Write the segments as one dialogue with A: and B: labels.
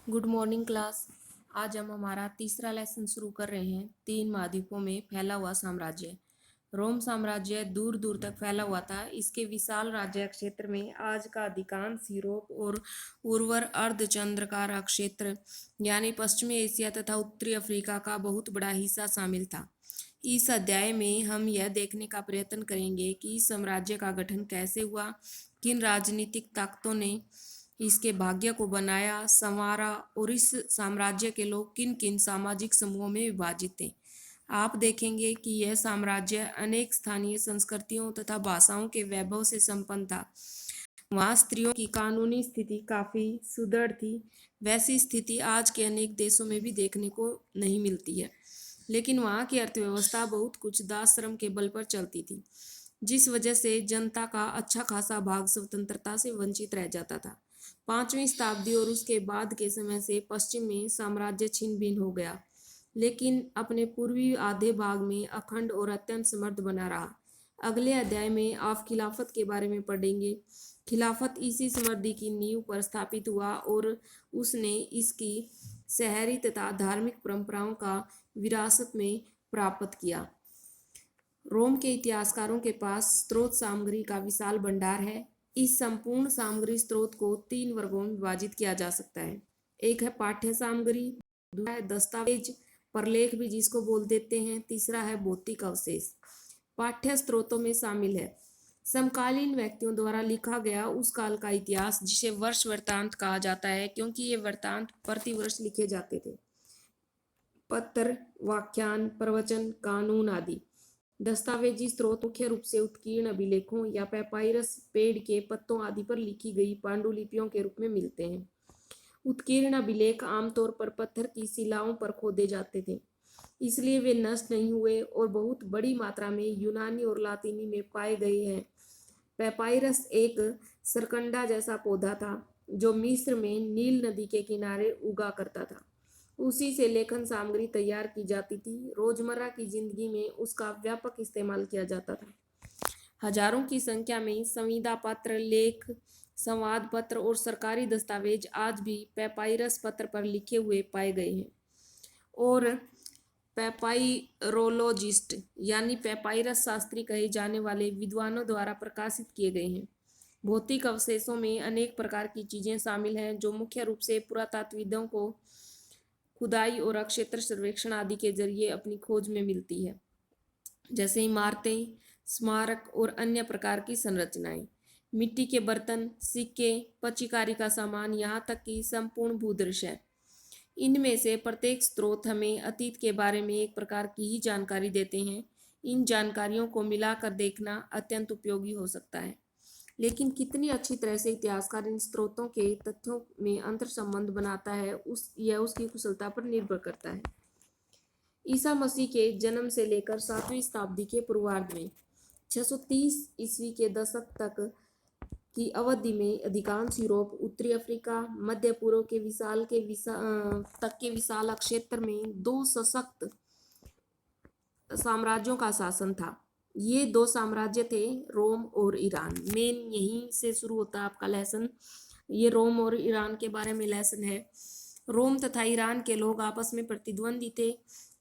A: Good morning class. आज हम हमारा तीसरा लेसन शुरू कर रहे हैं। 3 महाद्वीपों में फैला हुआ साम्राज्य। रोम साम्राज्य दूर दूर तक फैला हुआ था। इसके विशाल राज्य क्षेत्र में आज का अधिकांश यूरोप और उर्वर अर्धचंद्राकार क्षेत्र यानी पश्चिमी एशिया तथा उत्तरी अफ्रीका का बहुत बड़ा हिस्सा शामिल था। इस अध्याय में हम यह देखने का प्रयत्न करेंगे कि इस साम्राज्य का गठन कैसे हुआ, किन राजनीतिक ताकतों ने इसके भाग्य को बनाया, संवारा और इस साम्राज्य के लोग किन किन सामाजिक समूहों में विभाजित थे। आप देखेंगे कि यह साम्राज्य अनेक स्थानीय संस्कृतियों तथा भाषाओं के वैभव से संपन्न था। वहाँ स्त्रियों की कानूनी स्थिति काफी सुदृढ़ थी। वैसी स्थिति आज के अनेक देशों में भी देखने को नहीं मिलती है। लेकिन वहाँ की अर्थव्यवस्था बहुत कुछ दास श्रम के बल पर चलती थी, जिस वजह से जनता का अच्छा खासा भाग स्वतंत्रता से वंचित रह जाता था। 5वीं शताब्दी और उसके बाद के समय से पश्चिम में साम्राज्य छिन्न भिन्न हो गया, लेकिन अपने पूर्वी आधे भाग में अखंड और अत्यंत समृद्ध बना रहा। अगले अध्याय में आप खिलाफत के बारे में पढ़ेंगे। खिलाफत इसी समृद्धि की नींव पर स्थापित हुआ और उसने इसकी शहरी तथा धार्मिक परंपराओं का विरासत में प्राप्त किया। रोम के इतिहासकारों के पास स्रोत सामग्री का विशाल भंडार है। इस संपूर्ण सामग्री स्रोत को 3 वर्गों में विभाजित किया जा सकता है। एक है पाठ्य सामग्री, दूसरा है दस्तावेज, प्रलेख भी जिसको बोल देते हैं, तीसरा है भौतिक अवशेष। पाठ्य स्रोतों में शामिल है समकालीन व्यक्तियों द्वारा लिखा गया उस काल का इतिहास, जिसे वर्ष वृत्तांत कहा जाता है, क्योंकि ये वृत्तांत प्रतिवर्ष लिखे जाते थे। पत्र, व्याख्यान, प्रवचन, कानून आदि। दस्तावेजी स्रोत मुख्य रूप से उत्कीर्ण अभिलेखों या पैपायरस, पेड़ के पत्तों आदि पर लिखी गई पांडुलिपियों के रूप में मिलते हैं। उत्कीर्ण अभिलेख आमतौर पर पत्थर की शिलाओं पर खोदे जाते थे, इसलिए वे नष्ट नहीं हुए और बहुत बड़ी मात्रा में यूनानी और लातीनी में पाए गए हैं। पैपायरस एक सरकंडा जैसा पौधा था जो मिस्र में नील नदी के किनारे उगा करता था। उसी से लेखन सामग्री तैयार की जाती थी। रोजमर्रा की जिंदगी में उसका व्यापक इस्तेमाल किया जाता था। हजारों की संख्या में संविदा पत्र, लेख, संवाद पत्र और सरकारी दस्तावेज आज भी पैपायरस पत्र पर लिखे हुए पाए गए हैं और पैपाइरोलॉजिस्ट यानी पैपायरस शास्त्री कहे जाने वाले विद्वानों द्वारा प्रकाशित किए गए हैं। भौतिक अवशेषों में अनेक प्रकार की चीजें शामिल हैं जो मुख्य रूप से पुरातत्वविदों को खुदाई और अक्षेत्र सर्वेक्षण आदि के जरिए अपनी खोज में मिलती है, जैसे इमारतें, स्मारक और अन्य प्रकार की संरचनाएं, मिट्टी के बर्तन, सिक्के, पच्चीकारी का सामान, यहाँ तक कि संपूर्ण भूदृश्य। इनमें से प्रत्येक स्रोत हमें अतीत के बारे में एक प्रकार की ही जानकारी देते हैं। इन जानकारियों को मिलाकर देखना अत्यंत उपयोगी हो सकता है, लेकिन कितनी अच्छी तरह से इतिहासकार इन स्रोतों के तथ्यों में अंतर संबंध बनाता है यह उसकी कुशलता पर निर्भर करता है। ईसा मसीह के जन्म से लेकर 7वीं शताब्दी के पूर्वार्ध में 630 ईस्वी के दशक तक की अवधि में अधिकांश यूरोप, उत्तरी अफ्रीका, मध्य पूर्व के तक के विशाल क्षेत्र में 2 सशक्त साम्राज्यों का शासन था। ये 2 साम्राज्य थे, रोम और ईरान। मेन यहीं से शुरू होता है आपका लेसन। ये रोम और ईरान के बारे में लेसन है। रोम तथा ईरान के लोग आपस में प्रतिद्वंदी थे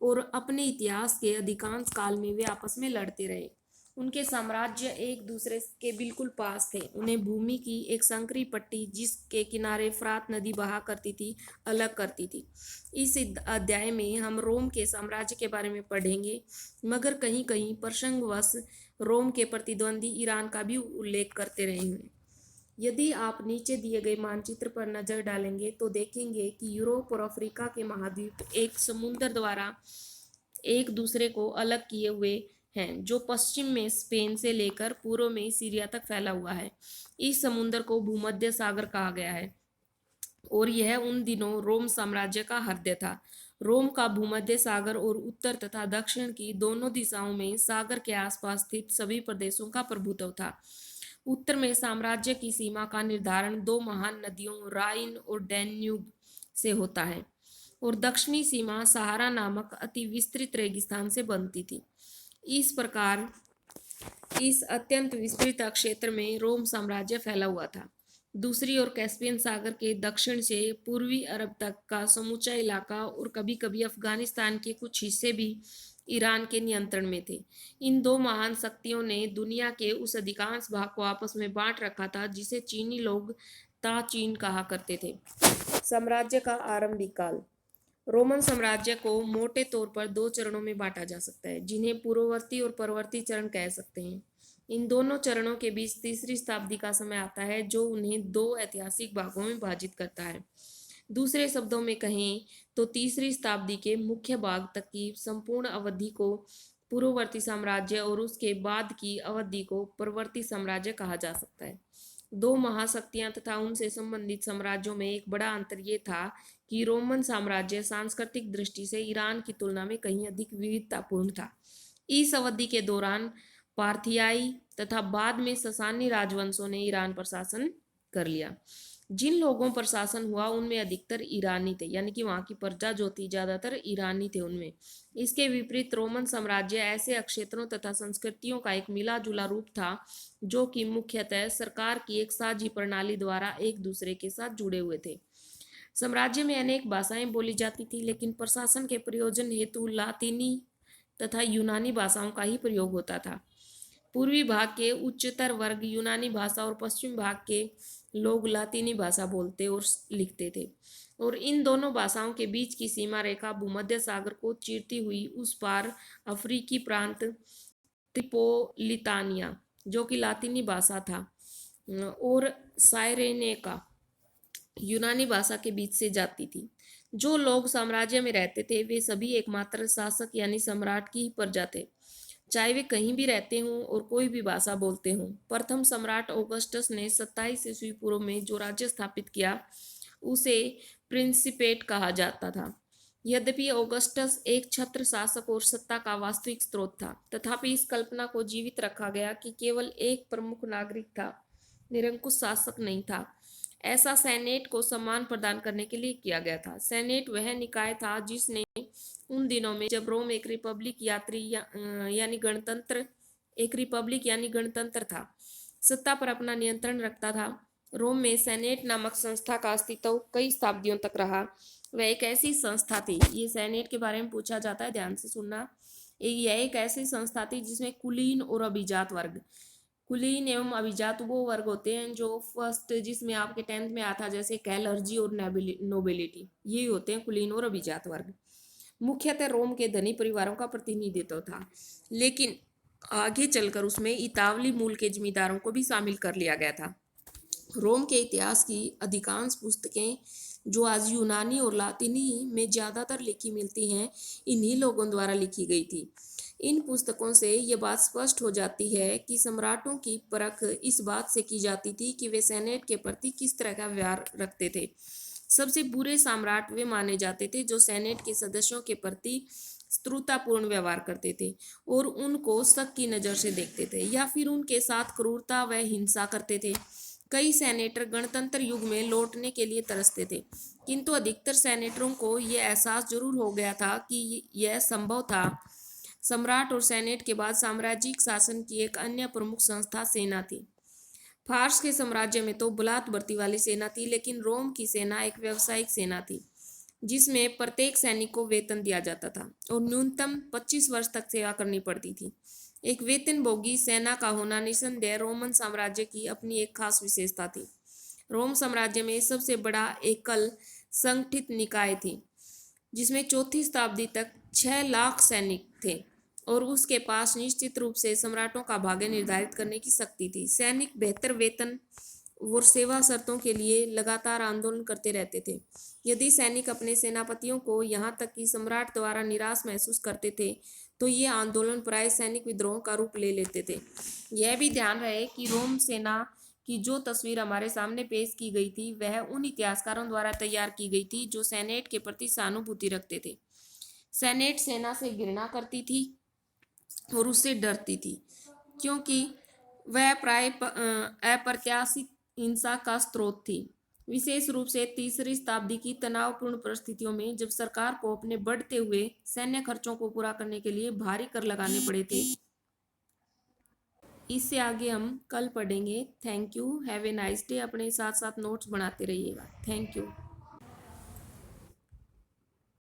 A: और अपने इतिहास के अधिकांश काल में वे आपस में लड़ते रहे। उनके साम्राज्य एक दूसरे के बिल्कुल पास थे। उन्हें भूमि की एक संकरी पट्टी, जिसके किनारे फ्रात नदी बहा करती थी, अलग करती थी। इस अध्याय में हम रोम के साम्राज्य के बारे में पढ़ेंगे, मगर कहीं कहीं प्रसंगवश रोम के प्रतिद्वंदी ईरान का भी उल्लेख करते रहे हैं। यदि आप नीचे दिए गए मानचित्र पर नजर डालेंगे तो देखेंगे कि यूरोप और अफ्रीका के महाद्वीप एक समुद्र द्वारा एक दूसरे को अलग किए हुए हैं, जो पश्चिम में स्पेन से लेकर पूर्व में सीरिया तक फैला हुआ है। इस समुद्र को भूमध्य सागर कहा गया है और यह उन दिनों रोम साम्राज्य का हृदय था। रोम का भूमध्य सागर और उत्तर तथा दक्षिण की दोनों दिशाओं में सागर के आसपास स्थित सभी प्रदेशों का प्रभुत्व था। उत्तर में साम्राज्य की सीमा का निर्धारण 2 महान नदियों राइन और डैन्यूब से होता है और दक्षिणी सीमा सहारा नामक अति विस्तृत रेगिस्तान से बनती थी। इस प्रकार इस अत्यंत विस्तृत क्षेत्र में रोम साम्राज्य फैला हुआ था। दूसरी ओर कैस्पियन सागर के दक्षिण से पूर्वी अरब तक का समूचा इलाका और कभी कभी अफगानिस्तान के कुछ हिस्से भी ईरान के नियंत्रण में थे। इन दो महान शक्तियों ने दुनिया के उस अधिकांश भाग को आपस में बांट रखा था जिसे चीनी लोग ता चीन कहा करते थे। साम्राज्य का आरंभिक काल। रोमन साम्राज्य को मोटे तौर पर दो चरणों में बांटा जा सकता है, जिन्हें पूर्ववर्ती और परवर्ती चरण कह सकते हैं। इन दोनों चरणों के बीच तीसरी शताब्दी का समय आता है, जो उन्हें दो ऐतिहासिक भागों में विभाजित करता है। दूसरे शब्दों में कहें तो तीसरी शताब्दी के मुख्य भाग तक की संपूर्ण अवधि को पूर्ववर्ती साम्राज्य और उसके बाद की अवधि को परवर्ती साम्राज्य कहा जा सकता है। दो महाशक्तियां तथा उनसे संबंधित साम्राज्यों में एक बड़ा अंतर ये था कि रोमन साम्राज्य सांस्कृतिक दृष्टि से ईरान की तुलना में कहीं अधिक विविधतापूर्ण था। इस अवधि के दौरान पार्थियाई तथा बाद में ससानी राजवंशों ने ईरान पर शासन कर लिया। जिन लोगों पर शासन हुआ उनमें अधिकतर ईरानी थे, यानी कि वहाँ की प्रजा जो थी ज्यादातर ईरानी थे उनमें। इसके विपरीत रोमन साम्राज्य ऐसे क्षेत्रों तथा संस्कृतियों का एक मिला जुला रूप था जो कि मुख्यतः सरकार की एक साझी प्रणाली द्वारा एक दूसरे के साथ जुड़े हुए थे। साम्राज्य में अनेक भाषाएं बोली जाती थी, लेकिन प्रशासन के प्रयोजन हेतु लातीनी तथा यूनानी भाषाओं का ही प्रयोग होता था। पूर्वी भाग के उच्चतर वर्ग यूनानी भाषा और पश्चिम भाग के लोग लातीनी भाषा बोलते और लिखते थे, और इन दोनों भाषाओं के बीच की सीमा रेखा भूमध्य सागर को चीरती हुई उस पार अफ्रीकी प्रांत त्रिपोलितानिया, जो कि लातीनी भाषा था, और साइरेनेका यूनानी भाषा के बीच से जाती थी। जो लोग साम्राज्य में रहते थे वे सभी एकमात्र शासक यानी सम्राट की ही प्रजा थे, चाहे वे कहीं भी रहते हों और कोई भी भाषा बोलते हों। प्रथम सम्राट ऑगस्टस ने 27 ईस्वी पूर्व में जो राज्य स्थापित किया उसे प्रिंसिपेट कहा जाता था। यद्यपि ऑगस्टस एक छत्र शासक और सत्ता का वास्तविक स्रोत था, तथापि इस कल्पना को जीवित रखा गया कि केवल एक प्रमुख नागरिक था, निरंकुश शासक नहीं था। ऐसा सेनेट को सम्मान प्रदान करने के लिए किया गया था। सेनेट वह निकाय था जिसने उन दिनों में, जब रोम एक रिपब्लिक यानी गणतंत्र एक रिपब्लिक यानी गणतंत्र था, सत्ता पर अपना नियंत्रण रखता था। रोम में सेनेट नामक संस्था का अस्तित्व कई शताब्दियों तक रहा। वह एक ऐसी संस्था थी, ये सेनेट के बारे में पूछा जाता है, ध्यान से सुनना। यह एक ऐसी संस्था थी जिसमें कुलीन और अभिजात वर्ग, कुलीन एवं अभिजात वो वर्ग होते हैं जो फर्स्ट जिसमें आपके 10th में आता, जैसे कैलर्जी और नोबिलिटी, यही होते हैं कुलीन और अभिजात वर्ग। मुख्यतः रोम के धनी परिवारों का प्रतिनिधित्व था, लेकिन आगे चलकर उसमें इतावली मूल के जमींदारों को भी शामिल कर लिया गया था। रोम के इतिहास की अधिकांश पुस्तकें जो आज यूनानी और लातिनी में ज़्यादातर लिखी मिलती हैं, इन्हीं लोगों द्वारा लिखी गई थी। इन पुस्तकों से ये बात स्पष्ट हो जाती है कि सम्राटों की परख इस बात से की जाती थी कि वे सेनेट के प्रति किस तरह का व्यवहार रखते थे। सबसे बुरे सम्राट वे माने जाते थे जो सेनेट के सदस्यों के प्रति शत्रुतापूर्ण व्यवहार करते थे और उनको शक की नज़र से देखते थे, या फिर उनके साथ क्रूरता व हिंसा करते थे। कई सेनेटर गणतंत्र युग में लौटने के लिए तरसते थे, किंतु अधिकतर सेनेटरों को यह एहसास जरूर हो गया था कि यह संभव था। सम्राट और सेनेट के बाद साम्राज्यिक शासन की एक अन्य प्रमुख संस्था सेना थी। फारस के साम्राज्य में तो बलात् भर्ती वाली सेना थी, लेकिन रोम की सेना एक व्यावसायिक सेना थी जिसमें प्रत्येक सैनिक को वेतन दिया जाता था और न्यूनतम 25 वर्ष तक सेवा करनी पड़ती थी। एक वेतनभोगी सेना का होना निसंदेह रोमन साम्राज्य की अपनी एक खास विशेषता थी। रोम साम्राज्य में सबसे बड़ा एकल संगठित निकाय थी जिसमें चौथी शताब्दी तक 6 लाख सैनिक थे और उसके पास निश्चित रूप से सम्राटों का भाग्य निर्धारित करने की शक्ति थी। सैनिक बेहतर वेतन और सेवा शर्तों के लिए लगातार आंदोलन करते रहते थे। यदि सैनिक अपने सेनापतियों को यहाँ तक कि सम्राट द्वारा निराश महसूस करते थे तो ये आंदोलन प्राय सैनिक विद्रोह का रूप ले लेते थे। यह भी ध्यान रहे कि रोम सेना की जो तस्वीर हमारे सामने पेश की गई थी वह उन इतिहासकारों द्वारा तैयार की गई थी जो सेनेट के प्रति सहानुभूति रखते थे। सेनेट सेना से घृणा करती थी और उससे डरती थी क्योंकि वह प्राय अप्रत्याशित हिंसा का स्रोत थी। विशेष रूप से तीसरी शताब्दी की तनावपूर्ण परिस्थितियों में जब सरकार को अपने बढ़ते हुए सैन्य खर्चों को पूरा करने के लिए भारी कर लगाने पड़े थे, इससे आगे हम कल पढ़ेंगे। Thank you, have a nice day. अपने साथ साथ नोट्स बनाते रहिएगा। Thank you.